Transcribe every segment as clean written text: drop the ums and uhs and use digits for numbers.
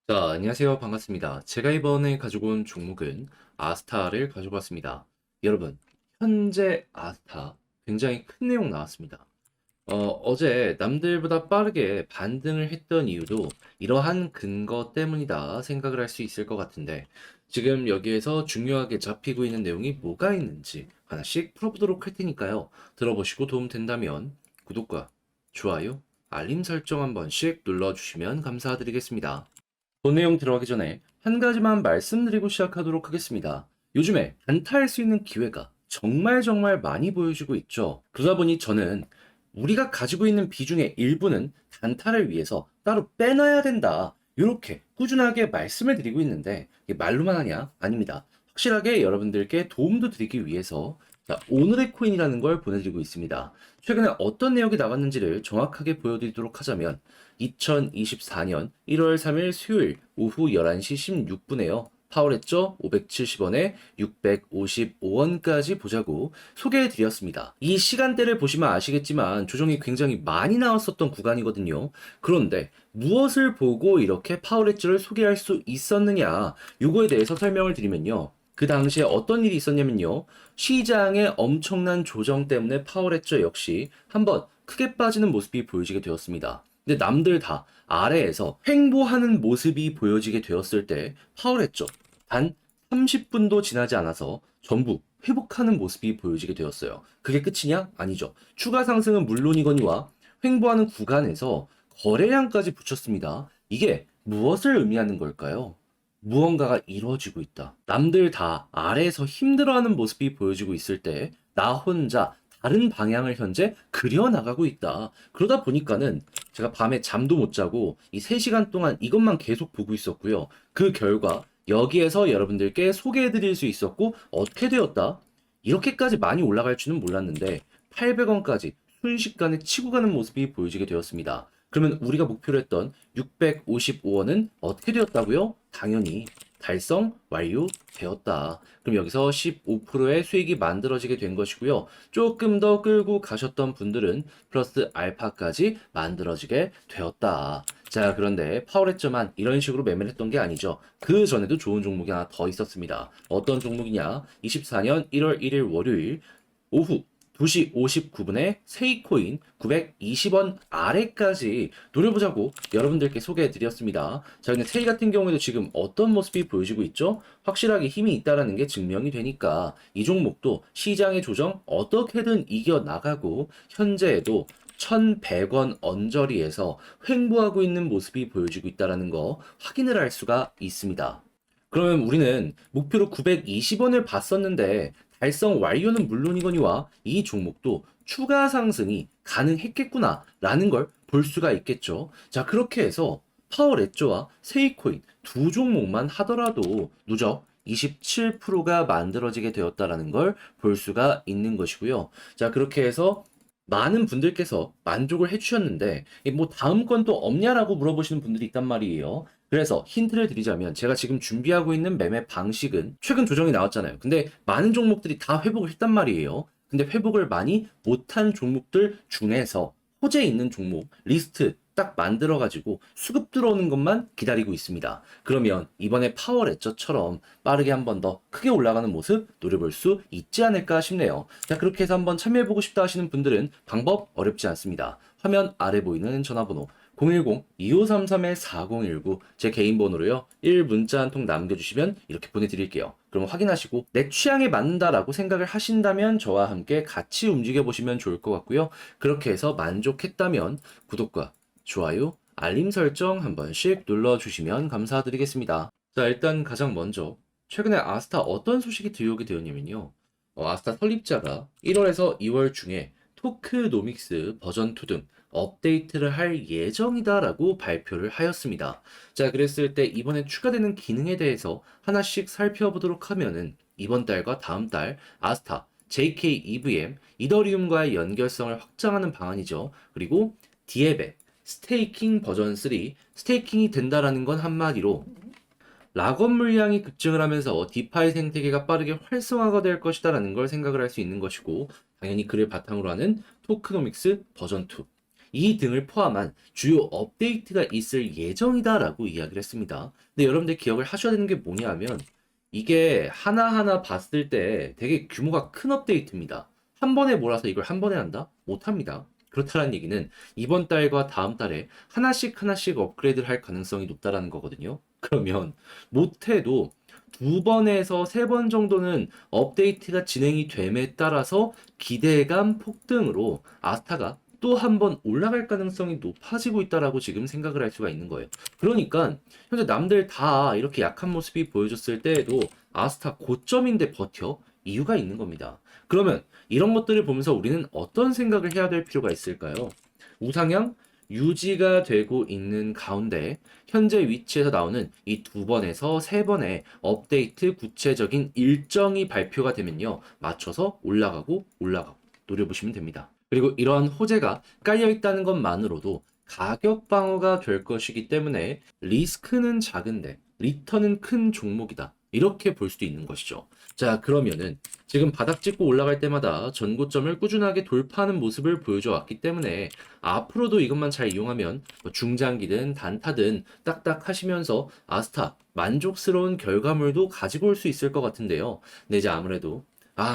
자, 안녕하세요. 반갑습니다. 제가 이번에 가지고 온 종목은 아스타를 가지고 왔습니다. 여러분, 현재 아스타 굉장히 큰 내용 나왔습니다. 어제 남들보다 빠르게 반등을 했던 이유도 이러한 근거 때문이다 생각을 할 수 있을 것 같은데, 지금 여기에서 중요하게 잡히고 있는 내용이 뭐가 있는지 하나씩 풀어보도록 할 테니까요. 들어보시고 도움 된다면 구독과 좋아요, 알림 설정 한 번씩 눌러주시면 감사드리겠습니다. 본 내용 들어가기 전에 한 가지만 말씀드리고 시작하도록 하겠습니다. 요즘에 단타할 수 있는 기회가 정말 많이 보여지고 있죠. 그러다 보니 저는 우리가 가지고 있는 비중의 일부는 단타를 위해서 따로 빼놔야 된다. 이렇게 꾸준하게 말씀을 드리고 있는데 이게 말로만 하냐? 아닙니다. 확실하게 여러분들께 도움도 드리기 위해서 자, 오늘의 코인이라는 걸 보내드리고 있습니다. 최근에 어떤 내용이 나왔는지를 정확하게 보여드리도록 하자면 2024년 1월 3일 수요일 오후 11시 16분에요. 파월했죠? 570원에 655원까지 보자고 소개해 드렸습니다. 이 시간대를 보시면 아시겠지만 조정이 굉장히 많이 나왔었던 구간이거든요. 그런데 무엇을 보고 이렇게 파월했죠를 소개할 수 있었느냐? 요거에 대해서 설명을 드리면요. 그 당시에 어떤 일이 있었냐면요. 시장의 엄청난 조정 때문에 파월했죠 역시 한번 크게 빠지는 모습이 보여지게 되었습니다. 근데 남들 다 아래에서 횡보하는 모습이 보여지게 되었을 때 파월했죠. 단 30분도 지나지 않아서 전부 회복하는 모습이 보여지게 되었어요. 그게 끝이냐? 아니죠. 추가 상승은 물론이거니와 횡보하는 구간에서 거래량까지 붙였습니다. 이게 무엇을 의미하는 걸까요? 무언가가 이루어지고 있다. 남들 다 아래에서 힘들어하는 모습이 보여지고 있을 때 나 혼자 다른 방향을 현재 그려나가고 있다. 그러다 보니까는 제가 밤에 잠도 못 자고 이 3시간 동안 이것만 계속 보고 있었고요. 그 결과 여기에서 여러분들께 소개해 드릴 수 있었고 어떻게 되었다? 이렇게까지 많이 올라갈 줄은 몰랐는데 800원까지 순식간에 치고 가는 모습이 보여지게 되었습니다. 그러면 우리가 목표로 했던 655원은 어떻게 되었다고요? 당연히 달성 완료되었다. 그럼 여기서 15%의 수익이 만들어지게 된 것이고요. 조금 더 끌고 가셨던 분들은 플러스 알파까지 만들어지게 되었다. 자, 그런데 파월했죠만 이런 식으로 매매를 했던 게 아니죠. 그 전에도 좋은 종목이 하나 더 있었습니다. 어떤 종목이냐? 24년 1월 1일 월요일 오후 2시 59분에 세이코인 920원 아래까지 노려보자고 여러분들께 소개해 드렸습니다. 자, 근데 세이 같은 경우에도 지금 어떤 모습이 보여지고 있죠? 확실하게 힘이 있다라는 게 증명이 되니까 이 종목도 시장의 조정 어떻게든 이겨나가고 현재에도 1100원 언저리에서 횡보하고 있는 모습이 보여지고 있다는 거 확인을 할 수가 있습니다. 그러면 우리는 목표로 920원을 봤었는데 달성 완료는 물론이거니와 이 종목도 추가 상승이 가능했겠구나 라는 걸 볼 수가 있겠죠. 자, 그렇게 해서 파워레조와 세이코인 두 종목만 하더라도 누적 27%가 만들어지게 되었다라는 걸 볼 수가 있는 것이고요. 자, 그렇게 해서 많은 분들께서 만족을 해주셨는데, 뭐 다음 건 또 없냐라고 물어보시는 분들이 있단 말이에요. 그래서 힌트를 드리자면 제가 지금 준비하고 있는 매매 방식은 최근 조정이 나왔잖아요. 근데 많은 종목들이 다 회복을 했단 말이에요. 근데 회복을 많이 못한 종목들 중에서 호재 있는 종목 리스트 딱 만들어가지고 수급 들어오는 것만 기다리고 있습니다. 그러면 이번에 파워레저처럼 빠르게 한 번 더 크게 올라가는 모습 노려볼 수 있지 않을까 싶네요. 자, 그렇게 해서 한번 참여해보고 싶다 하시는 분들은 방법 어렵지 않습니다. 화면 아래 보이는 전화번호 010-2533-4019 제 개인 번호로요. 1문자 한 통 남겨주시면 이렇게 보내드릴게요. 그럼 확인하시고 내 취향에 맞는다라고 생각을 하신다면 저와 함께 같이 움직여보시면 좋을 것 같고요. 그렇게 해서 만족했다면 구독과 좋아요, 알림 설정 한 번씩 눌러주시면 감사드리겠습니다. 자, 일단 가장 먼저 최근에 아스타 어떤 소식이 들려오게 되었냐면요. 아스타 설립자가 1월에서 2월 중에 토크노믹스 버전 2 등 업데이트를 할 예정이다라고 발표를 하였습니다. 자, 그랬을 때 이번에 추가되는 기능에 대해서 하나씩 살펴보도록 하면은 이번 달과 다음 달 아스타 JK EVM 이더리움과의 연결성을 확장하는 방안이죠. 그리고 디에벳 스테이킹 버전 3 스테이킹이 된다라는 건 한마디로 락업 물량이 급증을 하면서 디파이 생태계가 빠르게 활성화가 될 것이다라는 걸 생각을 할 수 있는 것이고 당연히 그를 바탕으로 하는 토크노믹스 버전 2 이 등을 포함한 주요 업데이트가 있을 예정이다라고 이야기를 했습니다. 근데 여러분들 기억을 하셔야 되는 게 뭐냐면 이게 하나하나 봤을 때 되게 규모가 큰 업데이트입니다. 한 번에 몰아서 이걸 한 번에 한다? 못합니다. 그렇다는 얘기는 이번 달과 다음 달에 하나씩 하나씩 업그레이드를 할 가능성이 높다라는 거거든요. 그러면 못해도 두 번에서 세 번 정도는 업데이트가 진행이 됨에 따라서 기대감 폭등으로 아스타가 또 한 번 올라갈 가능성이 높아지고 있다라고 지금 생각을 할 수가 있는 거예요. 그러니까 현재 남들 다 이렇게 약한 모습이 보여줬을 때에도 아스타 고점인데 버텨? 이유가 있는 겁니다. 그러면 이런 것들을 보면서 우리는 어떤 생각을 해야 될 필요가 있을까요? 우상향 유지가 되고 있는 가운데 현재 위치에서 나오는 이 두 번에서 세 번의 업데이트 구체적인 일정이 발표가 되면요. 맞춰서 올라가고 노려보시면 됩니다. 그리고 이러한 호재가 깔려 있다는 것만으로도 가격 방어가 될 것이기 때문에 리스크는 작은데 리턴은 큰 종목이다. 이렇게 볼 수도 있는 것이죠. 자, 그러면은 지금 바닥 찍고 올라갈 때마다 전고점을 꾸준하게 돌파하는 모습을 보여줘 왔기 때문에 앞으로도 이것만 잘 이용하면 뭐 중장기든 단타든 딱딱 하시면서 아스타 만족스러운 결과물도 가지고 올 수 있을 것 같은데요. 근데 이제 아무래도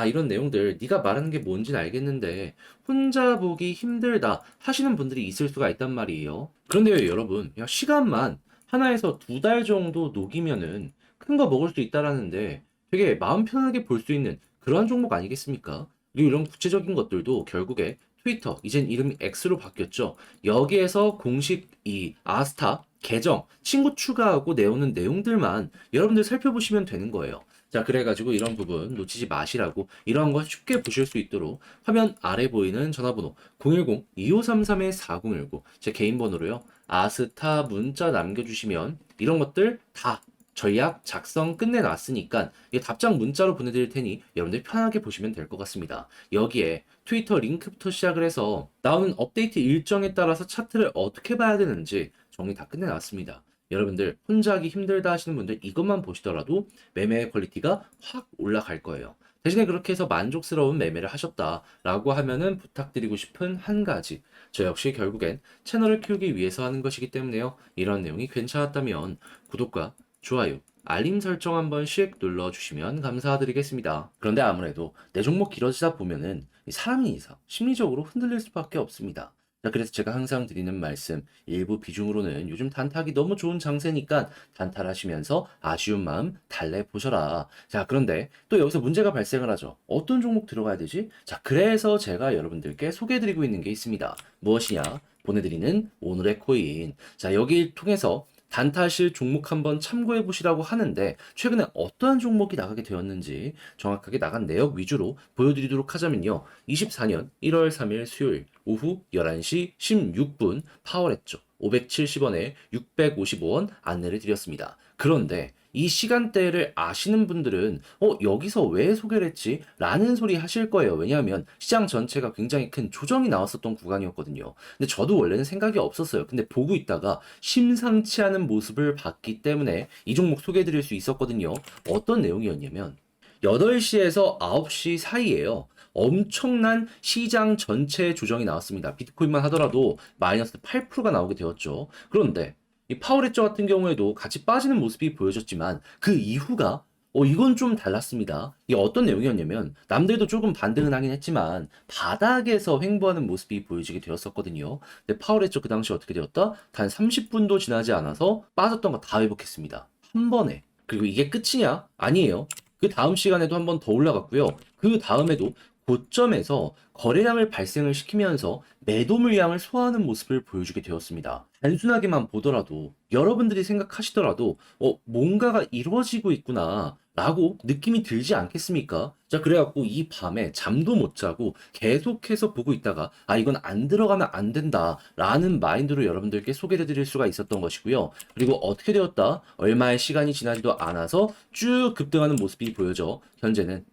이런 내용들 네가 말하는 게 뭔지는 알겠는데 혼자 보기 힘들다 하시는 분들이 있을 수가 있단 말이에요. 그런데요, 여러분, 야, 시간만 하나에서 두 달 정도 녹이면은 큰 거 먹을 수 있다라는데 되게 마음 편하게 볼 수 있는 그러한 종목 아니겠습니까? 그리고 이런 구체적인 것들도 결국에 트위터, 이젠 이름이 X로 바뀌었죠. 여기에서 공식 이 아스타 계정, 친구 추가하고 내오는 내용들만 여러분들 살펴보시면 되는 거예요. 자, 그래가지고 이런 부분 놓치지 마시라고 이러한 거 쉽게 보실 수 있도록 화면 아래 보이는 전화번호 010-2533-4019 제 개인 번호로요. 아스타 문자 남겨주시면 이런 것들 다 전략 작성 끝내놨으니까 답장 문자로 보내드릴 테니 여러분들 편하게 보시면 될 것 같습니다. 여기에 트위터 링크부터 시작을 해서 나오는 업데이트 일정에 따라서 차트를 어떻게 봐야 되는지 정리 다 끝내놨습니다. 여러분들 혼자 하기 힘들다 하시는 분들 이것만 보시더라도 매매의 퀄리티가 확 올라갈 거예요. 대신에 그렇게 해서 만족스러운 매매를 하셨다라고 하면은 부탁드리고 싶은 한 가지. 저 역시 결국엔 채널을 키우기 위해서 하는 것이기 때문에요. 이런 내용이 괜찮았다면 구독과 좋아요, 알림 설정 한 번씩 눌러주시면 감사드리겠습니다. 그런데 아무래도 내 종목 길어지다 보면은 사람이 이상 심리적으로 흔들릴 수밖에 없습니다. 자, 그래서 제가 항상 드리는 말씀, 일부 비중으로는 요즘 단타하기 너무 좋은 장세니까 단타를 하시면서 아쉬운 마음 달래보셔라. 자, 그런데 또 여기서 문제가 발생을 하죠. 어떤 종목 들어가야 되지? 자, 그래서 제가 여러분들께 소개해드리고 있는 게 있습니다. 무엇이냐? 보내드리는 오늘의 코인. 자, 여기 통해서 단타실 종목 한번 참고해 보시라고 하는데 최근에 어떠한 종목이 나가게 되었는지 정확하게 나간 내역 위주로 보여드리도록 하자면요. 24년 1월 3일 수요일 오후 11시 16분 파월했죠. 570원에 655원 안내를 드렸습니다. 그런데 이 시간대를 아시는 분들은 여기서 왜 소개를 했지? 라는 소리 하실 거예요. 왜냐하면 시장 전체가 굉장히 큰 조정이 나왔었던 구간이었거든요. 근데 저도 원래는 생각이 없었어요. 근데 보고 있다가 심상치 않은 모습을 봤기 때문에 이 종목 소개해 드릴 수 있었거든요. 어떤 내용이었냐면 8시에서 9시 사이에요. 엄청난 시장 전체 조정이 나왔습니다. 비트코인만 하더라도 마이너스 8%가 나오게 되었죠. 그런데 이 파워레저 같은 경우에도 같이 빠지는 모습이 보여졌지만 그 이후가 이건 좀 달랐습니다. 이게 어떤 내용이었냐면 남들도 조금 반등은 하긴 했지만 바닥에서 횡보하는 모습이 보여지게 되었었거든요. 근데 파워레저 그 당시 어떻게 되었다? 단 30분도 지나지 않아서 빠졌던 거 다 회복했습니다. 한 번에. 그리고 이게 끝이냐? 아니에요. 그 다음 시간에도 한 번 더 올라갔고요. 그 다음에도 고점에서 거래량을 발생을 시키면서 매도 물량을 소화하는 모습을 보여주게 되었습니다. 단순하게만 보더라도 여러분들이 생각하시더라도 뭔가가 이루어지고 있구나 라고 느낌이 들지 않겠습니까? 자, 그래갖고 이 밤에 잠도 못 자고 계속해서 보고 있다가 이건 안 들어가면 안 된다 라는 마인드로 여러분들께 소개해 드릴 수가 있었던 것이고요. 그리고 어떻게 되었다? 얼마의 시간이 지나지도 않아서 쭉 급등하는 모습이 보여져 현재는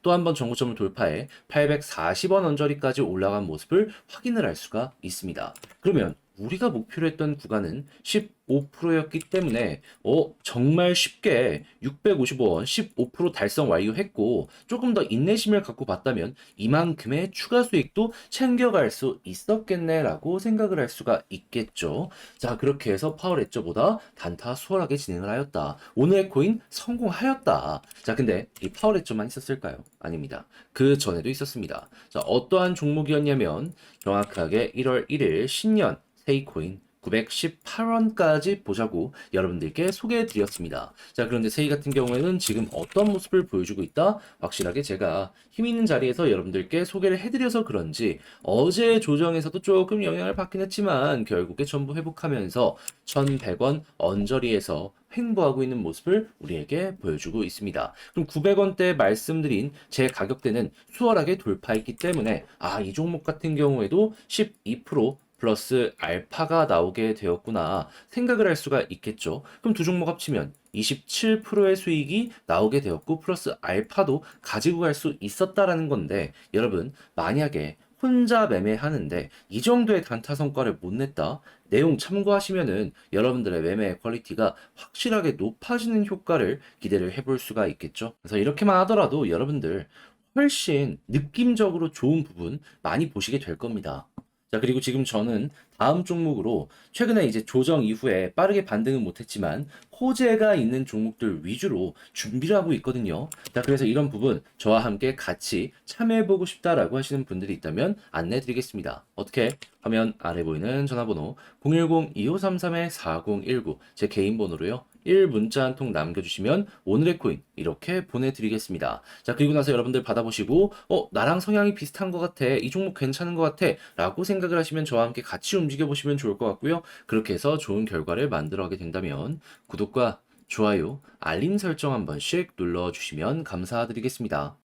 또 한 번 정고점을 돌파해 840원 언저리까지 올라간 모습을 확인을 할 수가 있습니다. 그러면 우리가 목표로 했던 구간은 15%였기 때문에 정말 쉽게 655원 15% 달성 완료했고 조금 더 인내심을 갖고 봤다면 이만큼의 추가 수익도 챙겨갈 수 있었겠네라고 생각을 할 수가 있겠죠. 자, 그렇게 해서 파월 엣저보다 단타 수월하게 진행을 하였다. 오늘의 코인 성공하였다. 자, 근데 이 파월 엣저만 있었을까요? 아닙니다. 그 전에도 있었습니다. 자, 어떠한 종목이었냐면 정확하게 1월 1일 신년 세이코인 918원까지 보자고 여러분들께 소개해 드렸습니다. 자, 그런데 세이 같은 경우에는 지금 어떤 모습을 보여주고 있다? 확실하게 제가 힘 있는 자리에서 여러분들께 소개를 해드려서 그런지 어제 조정에서도 조금 영향을 받긴 했지만 결국에 전부 회복하면서 1100원 언저리에서 횡보하고 있는 모습을 우리에게 보여주고 있습니다. 그럼 900원대 말씀드린 제 가격대는 수월하게 돌파했기 때문에 이 종목 같은 경우에도 12% 플러스 알파가 나오게 되었구나 생각을 할 수가 있겠죠. 그럼 두 종목 합치면 27%의 수익이 나오게 되었고 플러스 알파도 가지고 갈 수 있었다라는 건데 여러분 만약에 혼자 매매하는데 이 정도의 단타 성과를 못 냈다. 내용 참고하시면은 여러분들의 매매 퀄리티가 확실하게 높아지는 효과를 기대를 해볼 수가 있겠죠. 그래서 이렇게만 하더라도 여러분들 훨씬 느낌적으로 좋은 부분 많이 보시게 될 겁니다. 자, 그리고 지금 저는 다음 종목으로 최근에 이제 조정 이후에 빠르게 반등은 못했지만 호재가 있는 종목들 위주로 준비를 하고 있거든요. 자, 그래서 이런 부분 저와 함께 같이 참여해보고 싶다라고 하시는 분들이 있다면 안내 드리겠습니다. 어떻게? 화면 아래 보이는 전화번호 010-2533-4019 제 개인 번호로요. 1문자 한 통 남겨주시면 오늘의 코인 이렇게 보내드리겠습니다. 자, 그리고 나서 여러분들 받아보시고 나랑 성향이 비슷한 것 같아. 이 종목 괜찮은 것 같아. 라고 생각을 하시면 저와 함께 같이 움직여보시면 좋을 것 같고요. 그렇게 해서 좋은 결과를 만들어가게 된다면 구독과 좋아요, 알림 설정 한 번씩 눌러주시면 감사드리겠습니다.